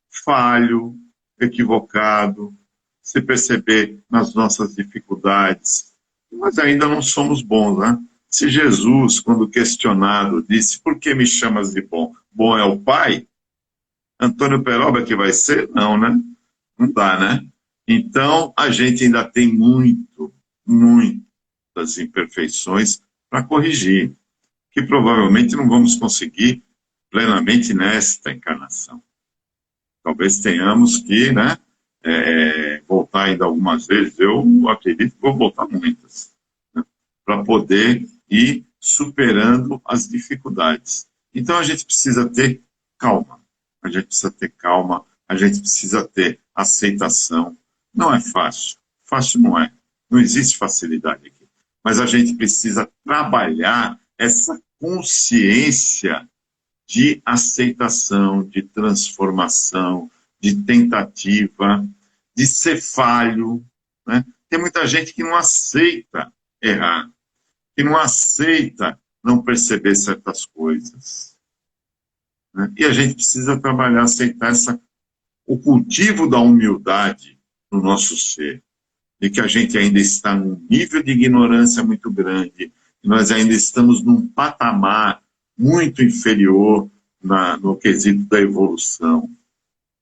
falho, equivocado, se perceber nas nossas dificuldades. Mas ainda não somos bons, né? Se Jesus, quando questionado, disse, por que me chamas de bom? Bom é o Pai? Antônio Peroba que vai ser? Não, né? Não dá, né? Então, a gente ainda tem muitas imperfeições para corrigir, que provavelmente não vamos conseguir plenamente nesta encarnação. Talvez tenhamos que, né, voltar ainda algumas vezes, eu acredito que vou voltar muitas, né, para poder ir superando as dificuldades. Então a gente precisa ter calma, a gente precisa ter calma, a gente precisa ter aceitação. Não é fácil, fácil não é, não existe facilidade aqui, mas a gente precisa trabalhar essa consciência de aceitação, de transformação, de tentativa, de ser falho, né? Tem muita gente que não aceita errar, que não aceita não perceber certas coisas, né? E a gente precisa trabalhar, aceitar o cultivo da humildade no nosso ser, de que a gente ainda está num nível de ignorância muito grande, e nós ainda estamos num patamar muito inferior no quesito da evolução,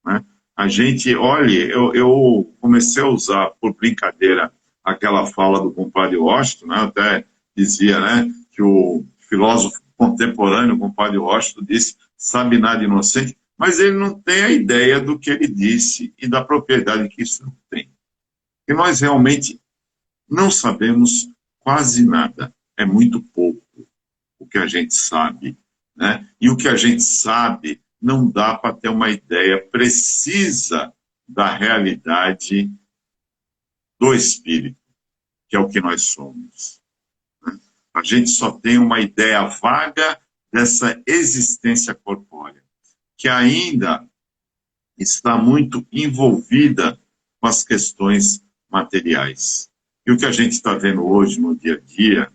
né? A gente, olha, eu comecei a usar, por brincadeira, aquela fala do compadre Washington, né? Até dizia, né, que o filósofo contemporâneo, o compadre Washington, disse, sabe nada inocente, mas ele não tem a ideia do que ele disse e da propriedade que isso tem. E nós realmente não sabemos quase nada, é muito pouco o que a gente sabe, né? E o que a gente sabe não dá para ter uma ideia precisa da realidade do espírito, que é o que nós somos, né? A A gente só tem uma ideia vaga dessa existência corpórea, que ainda está muito envolvida com as questões materiais. E o que a gente está vendo hoje no dia a dia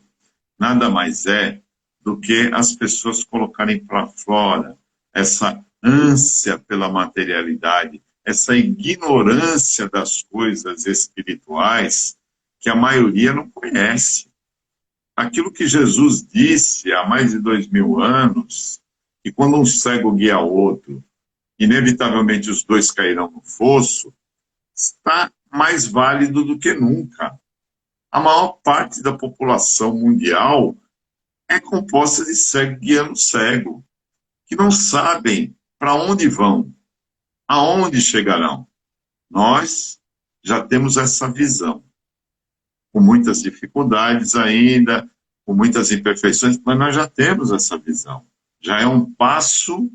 nada mais é do que as pessoas colocarem para fora essa ânsia pela materialidade, essa ignorância das coisas espirituais que a maioria não conhece. Aquilo que Jesus disse há mais de 2000 anos, que quando um cego guia outro, inevitavelmente os dois cairão no fosso, está mais válido do que nunca. A maior parte da população mundial é composta de cego guiando cego, que não sabem para onde vão, aonde chegarão. Nós já temos essa visão, com muitas dificuldades ainda, com muitas imperfeições, mas nós já temos essa visão. Já é um passo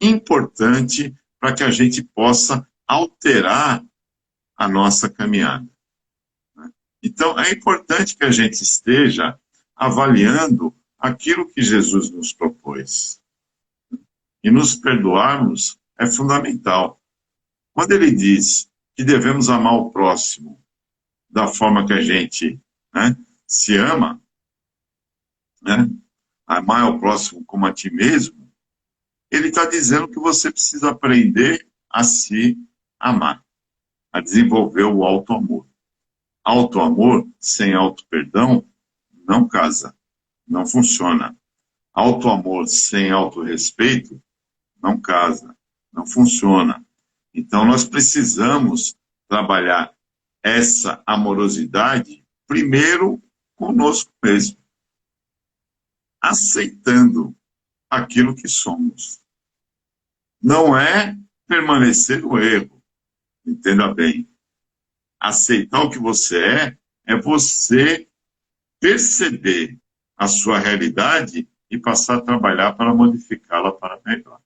importante para que a gente possa alterar a nossa caminhada. Então, é importante que a gente esteja avaliando aquilo que Jesus nos propôs. E nos perdoarmos é fundamental. Quando ele diz que devemos amar o próximo da forma que a gente se ama, amar o próximo como a ti mesmo, ele está dizendo que você precisa aprender a se amar, a desenvolver o auto-amor. Auto-amor sem auto-perdão não casa, não funciona. Auto-amor sem auto-respeito não casa, não funciona. Então, nós precisamos trabalhar essa amorosidade primeiro conosco mesmo, aceitando aquilo que somos. Não é permanecer no erro, entenda bem. Aceitar o que você é você perceber a sua realidade e passar a trabalhar para modificá-la para melhor.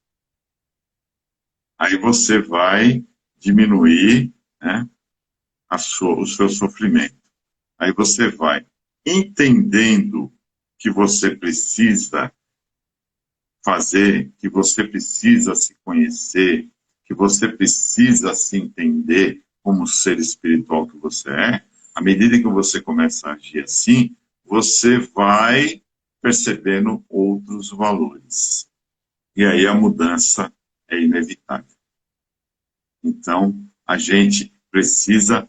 Aí você vai diminuir o seu sofrimento. Aí você vai entendendo que você precisa fazer, que você precisa se conhecer, que você precisa se entender como ser espiritual que você é. À medida que você começa a agir assim, você vai percebendo outros valores. E aí a mudança é inevitável. Então, a gente precisa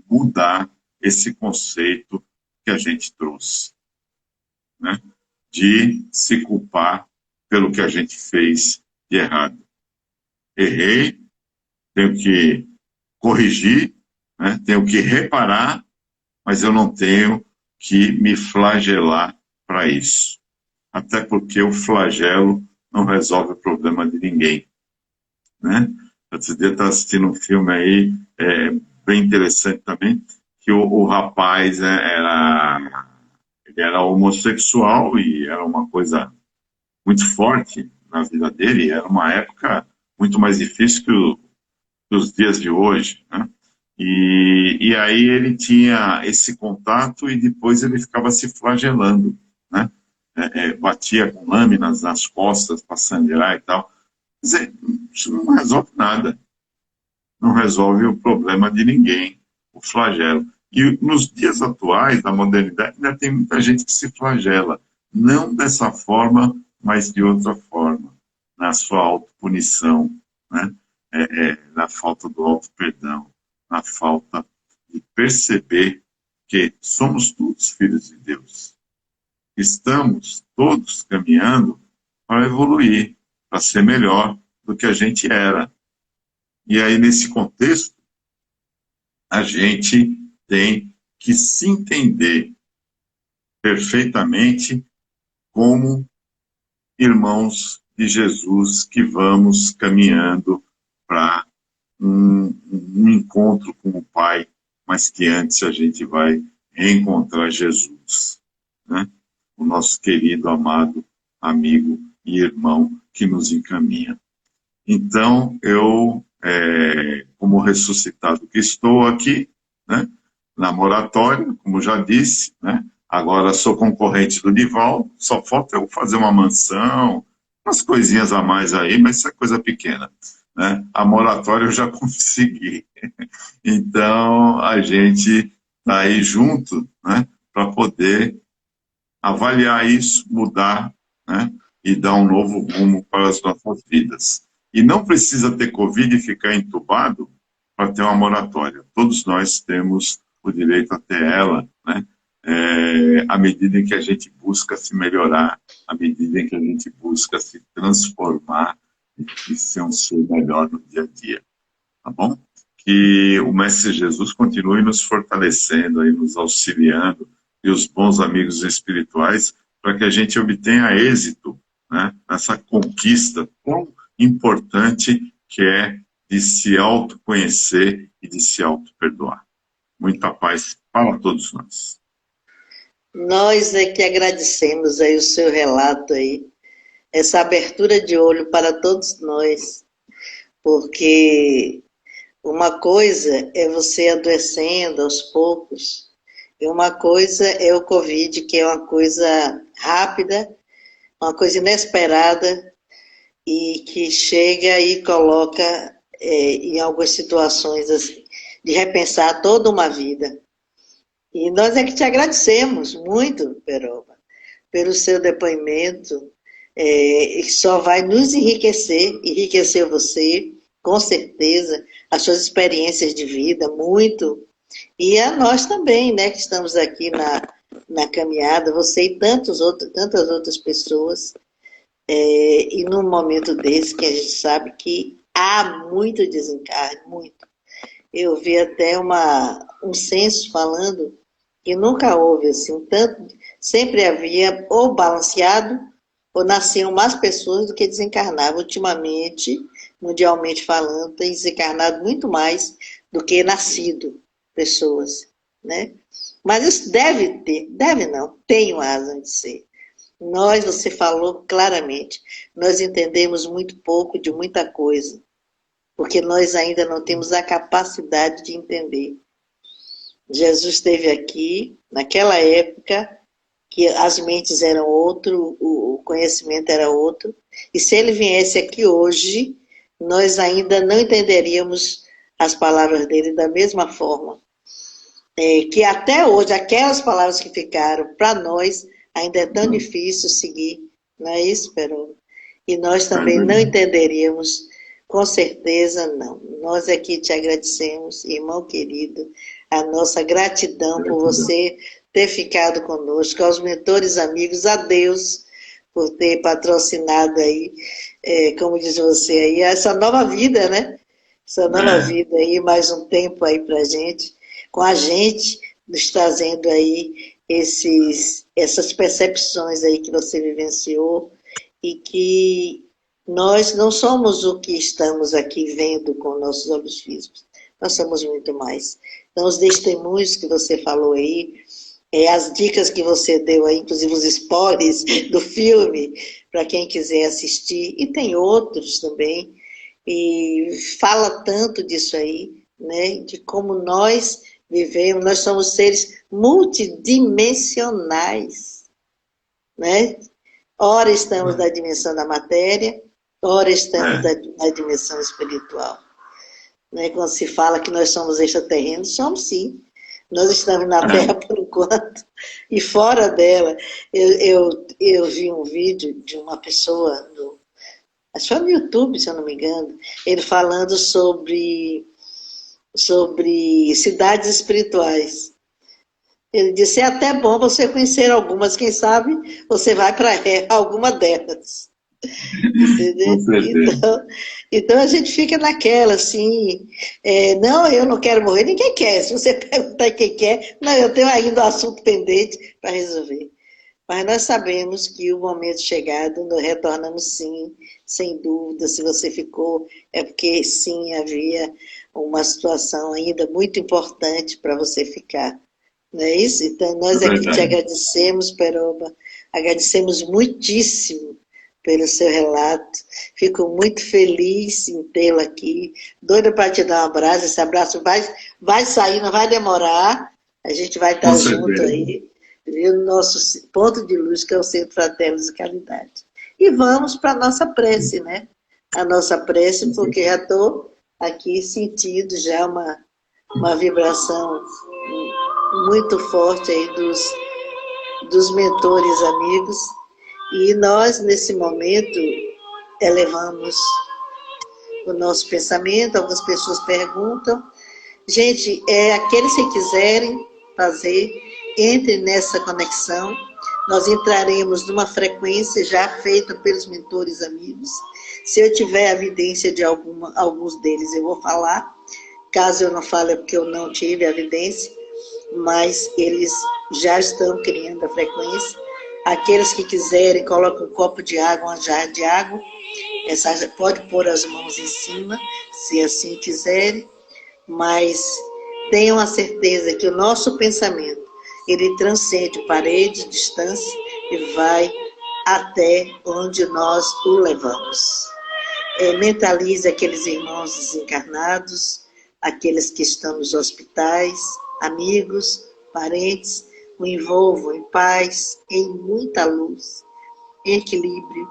mudar esse conceito que a gente trouxe, de se culpar pelo que a gente fez de errado. Errei, tenho que corrigir, tenho que reparar, mas eu não tenho que me flagelar para isso. Até porque o flagelo não resolve o problema de ninguém. Outro dia eu estava assistindo um filme aí, bem interessante também, que o rapaz ele era homossexual e era uma coisa muito forte na vida dele, era uma época muito mais difícil que os dias de hoje, E aí ele tinha esse contato e depois ele ficava se flagelando, batia com lâminas nas costas para sangrar e tal. Quer dizer, isso não resolve nada. Não resolve o problema de ninguém, o flagelo. E nos dias atuais, da modernidade, ainda tem muita gente que se flagela. Não dessa forma, mas de outra forma. Na sua autopunição, na falta do auto-perdão, na falta de perceber que somos todos filhos de Deus. Estamos todos caminhando para evoluir, para ser melhor do que a gente era. E aí, nesse contexto, a gente tem que se entender perfeitamente como irmãos de Jesus que vamos caminhando para um encontro com o Pai, mas que antes a gente vai reencontrar Jesus, o nosso querido, amado amigo e irmão que nos encaminha. Então, eu, como ressuscitado que estou aqui, na moratória, como já disse, Agora, sou concorrente do Nival, só falta eu fazer uma mansão, umas coisinhas a mais aí, mas isso é coisa pequena, né? A moratória eu já consegui. Então, a gente está aí junto, né, para poder avaliar isso, mudar, né, e dar um novo rumo para as nossas vidas. E não precisa ter Covid e ficar entubado para ter uma moratória. Todos nós temos o direito a ter ela, né, à medida em que a gente busca se melhorar, à medida em que a gente busca se transformar e ser um ser melhor no dia a dia, tá bom? Que o Mestre Jesus continue nos fortalecendo, aí, nos auxiliando, e os bons amigos espirituais, para que a gente obtenha êxito, né, nessa conquista tão importante que é de se autoconhecer e de se auto-perdoar. Muita paz para todos nós. Nós é que agradecemos aí o seu relato aí, essa abertura de olho para todos nós, porque uma coisa é você adoecendo aos poucos, e uma coisa é o Covid, que é uma coisa rápida, uma coisa inesperada, e que chega e coloca em algumas situações assim, de repensar toda uma vida. E nós é que te agradecemos muito, Peroba, pelo seu depoimento, que só vai nos enriquecer você, com certeza, as suas experiências de vida, muito. E a nós também, né, que estamos aqui na caminhada, você e tantas outras pessoas, e num momento desse que a gente sabe que há muito desencarne, muito. Eu vi até um censo falando que nunca houve assim, tanto, sempre havia ou balanceado, ou nasciam mais pessoas do que desencarnavam. Ultimamente, mundialmente falando, tem desencarnado muito mais do que nascido pessoas, né? Mas isso deve não, tem uma razão de ser. Nós, você falou claramente, nós entendemos muito pouco de muita coisa, porque nós ainda não temos a capacidade de entender. Jesus esteve aqui, naquela época, que as mentes eram outro, o conhecimento era outro, e se ele viesse aqui hoje, nós ainda não entenderíamos as palavras dele da mesma forma. Que até hoje, aquelas palavras que ficaram para nós, ainda é tão difícil seguir, não é isso, Perón? E nós também não entenderíamos, com certeza não. Nós aqui te agradecemos, irmão querido, a nossa gratidão por você ter ficado conosco, aos mentores amigos, a Deus por ter patrocinado aí, como diz você aí, essa nova vida, né? Essa nova vida aí, mais um tempo aí pra gente, com a gente, nos trazendo aí essas percepções aí que você vivenciou e que nós não somos o que estamos aqui vendo com nossos olhos físicos, nós somos muito mais. Então, os testemunhos que você falou aí, as dicas que você deu aí, inclusive os spoilers do filme, para quem quiser assistir, e tem outros também, e fala tanto disso aí, né, de como nós vivemos, nós somos seres multidimensionais, né? Ora estamos na dimensão da matéria, ora estamos na dimensão espiritual. Né? Quando se fala que nós somos extraterrenos, somos sim. Nós estamos na Terra por enquanto, e fora dela. Eu vi um vídeo de uma pessoa, acho que foi no YouTube, se eu não me engano, ele falando sobre cidades espirituais. Ele disse, é até bom você conhecer algumas, quem sabe você vai para alguma delas. Então a gente fica naquela, assim, não, eu não quero morrer, ninguém quer. Se você perguntar quem quer, não, eu tenho ainda um assunto pendente para resolver. Mas nós sabemos que o momento chegado, nós retornamos sim, sem dúvida. Se você ficou, é porque sim, havia uma situação ainda muito importante para você ficar. Não é isso? Então, nós aqui te agradecemos, Peroba, agradecemos muitíssimo pelo seu relato. Fico muito feliz em tê-lo aqui, doida para te dar um abraço. Esse abraço vai sair, não vai demorar, a gente vai estar junto aí, o nosso ponto de luz, que é o Centro Fraternos de Caridade. E vamos para a nossa prece, né? A nossa prece, porque já estou aqui sentindo já uma vibração muito forte aí dos mentores amigos. E nós, nesse momento, elevamos o nosso pensamento. Algumas pessoas perguntam. Gente, aqueles que quiserem fazer, entrem nessa conexão. Nós entraremos numa frequência já feita pelos mentores amigos. Se eu tiver evidência de alguns deles, eu vou falar. Caso eu não fale, é porque eu não tive evidência, mas eles já estão criando a frequência. Aqueles que quiserem, colocam um copo de água, uma jarra de água. Pode pôr as mãos em cima, se assim quiserem. Mas tenham a certeza que o nosso pensamento, ele transcende parede, distância e vai até onde nós o levamos. Mentalize aqueles irmãos desencarnados, aqueles que estão nos hospitais, amigos, parentes, o envolvam em paz, em muita luz, em equilíbrio,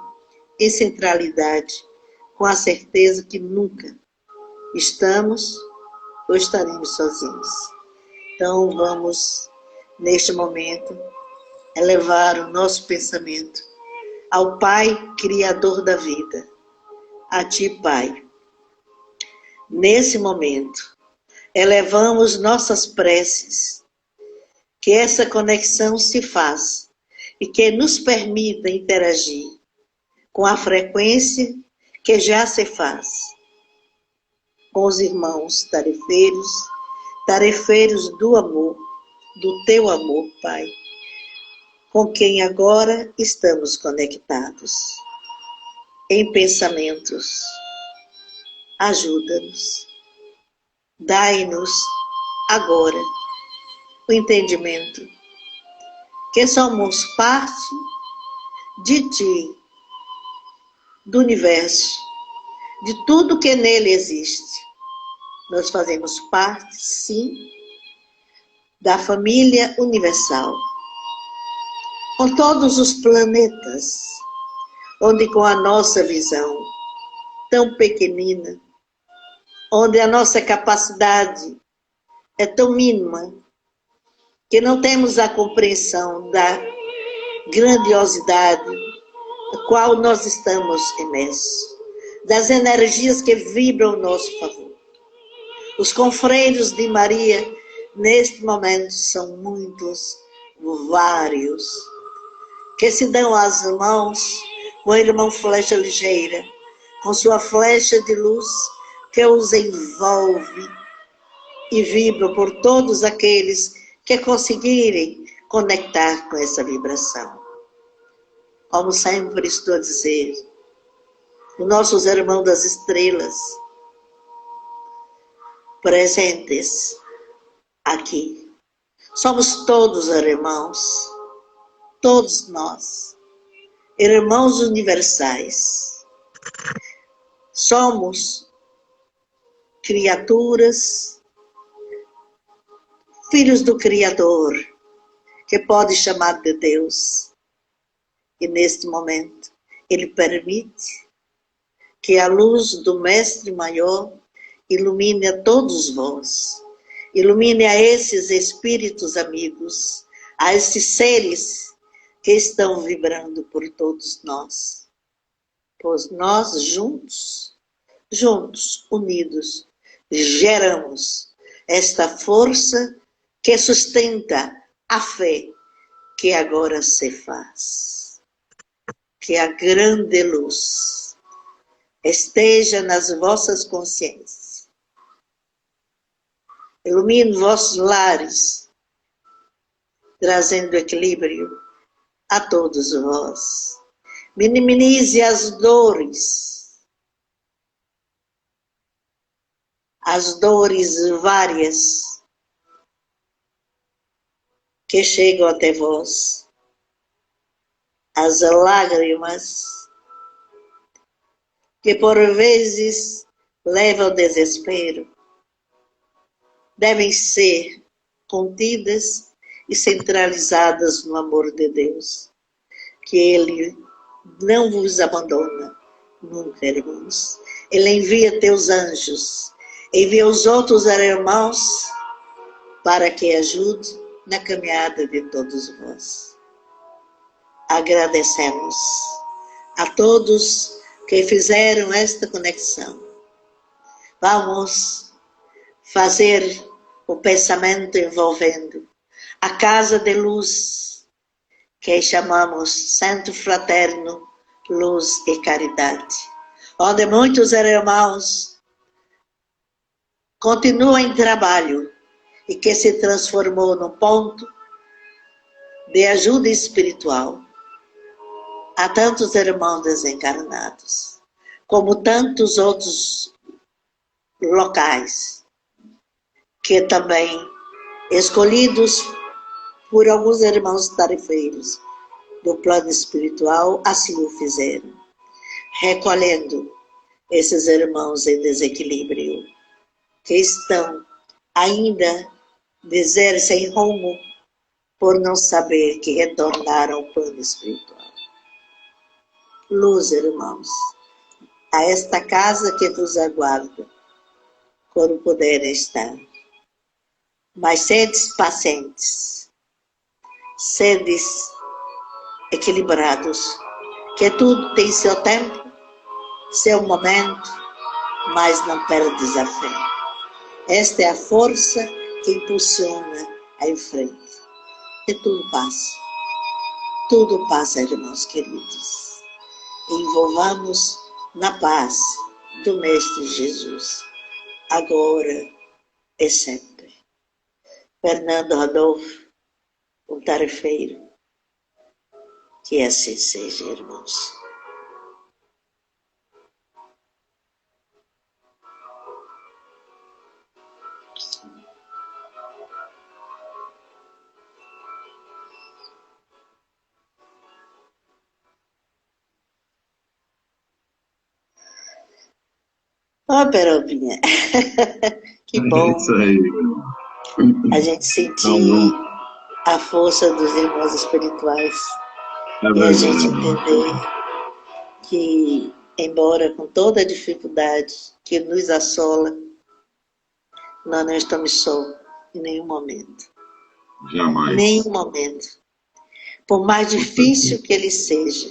em centralidade, com a certeza que nunca estamos ou estaremos sozinhos. Então vamos, neste momento, elevar o nosso pensamento ao Pai Criador da vida, a Ti, Pai. Nesse momento, elevamos nossas preces, que essa conexão se faça e que nos permita interagir com a frequência que já se faz com os irmãos tarefeiros do amor, do Teu amor, Pai, com quem agora estamos conectados. Em pensamentos, ajuda-nos, dai-nos agora o entendimento que somos parte de Ti, do universo, de tudo que nele existe. Nós fazemos parte, sim, da família universal, com todos os planetas, onde com a nossa visão tão pequenina, onde a nossa capacidade é tão mínima, que não temos a compreensão da grandiosidade a qual nós estamos imersos, das energias que vibram ao nosso favor. Os confreiros de Maria, neste momento, são muitos, vários, que se dão as mãos com a irmã flecha ligeira, com sua flecha de luz, que os envolve e vibra por todos aqueles que conseguirem conectar com essa vibração. Como sempre estou a dizer, os nossos irmãos das estrelas, presentes aqui, somos todos irmãos, todos nós, irmãos universais. Somos criaturas, filhos do Criador, que pode chamar de Deus. E neste momento, Ele permite que a luz do Mestre Maior ilumine a todos vós, ilumine a esses espíritos amigos, a esses seres que estão vibrando por todos nós. Pois nós juntos, unidos, geramos esta força que sustenta a fé que agora se faz. Que a grande luz esteja nas vossas consciências. Ilumine vossos lares, trazendo equilíbrio a todos vós. Minimize as dores várias que chegam até vós, as lágrimas que por vezes levam ao desespero, devem ser contidas e centralizadas no amor de Deus. Que Ele não vos abandona nunca, irmãos. Ele envia teus anjos, envia os outros irmãos para que ajude na caminhada de todos vós. Agradecemos a todos que fizeram esta conexão. Vamos fazer o pensamento envolvendo a casa de luz, que chamamos Centro Fraterno Luz e Caridade, onde muitos irmãos continuam em trabalho e que se transformou no ponto de ajuda espiritual a tantos irmãos desencarnados, como tantos outros locais, que também, escolhidos por alguns irmãos tarefeiros do plano espiritual, assim o fizeram, recolhendo esses irmãos em desequilíbrio, que estão ainda sem rumo, por não saber que retornaram ao plano espiritual. Luz, irmãos, a esta casa que vos aguarda, quando puderem estar. Mas sedes pacientes, sedes equilibrados, que tudo tem seu tempo, seu momento, mas não perdes a fé. Esta é a força que impulsiona em frente. E tudo passa, irmãos queridos. Envolvamos na paz do Mestre Jesus, agora e sempre. Fernando Rodolfo, um tarefeiro, que assim seja, irmãos. Ó, Perobinha, que bom Isso aí. a gente sentir a força dos irmãos espirituais e a gente entender que, embora com toda a dificuldade que nos assola, nós não estamos só em nenhum momento. Jamais. Nenhum momento. Por mais difícil que ele seja,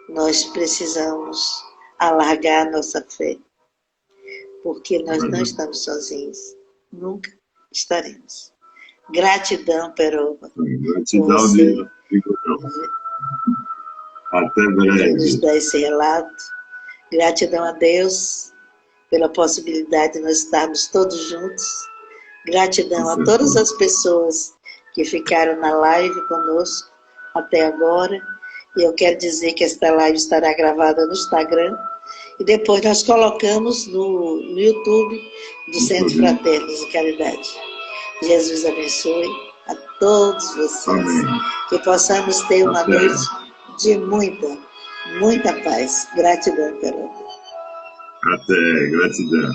nós precisamos alargar nossa fé, porque nós não estamos sozinhos. Nunca estaremos. Gratidão, Peroba. Gratidão de até breve. Nos dá esse relato. Gratidão a Deus pela possibilidade de nós estarmos todos juntos. Gratidão a todas as pessoas que ficaram na live conosco até agora. E eu quero dizer que esta live estará gravada no Instagram. E depois nós colocamos no YouTube do Centro Fraterno de Caridade. Jesus abençoe a todos vocês. Amém. Que possamos ter uma noite de muita paz. Gratidão, Carol. Até, gratidão.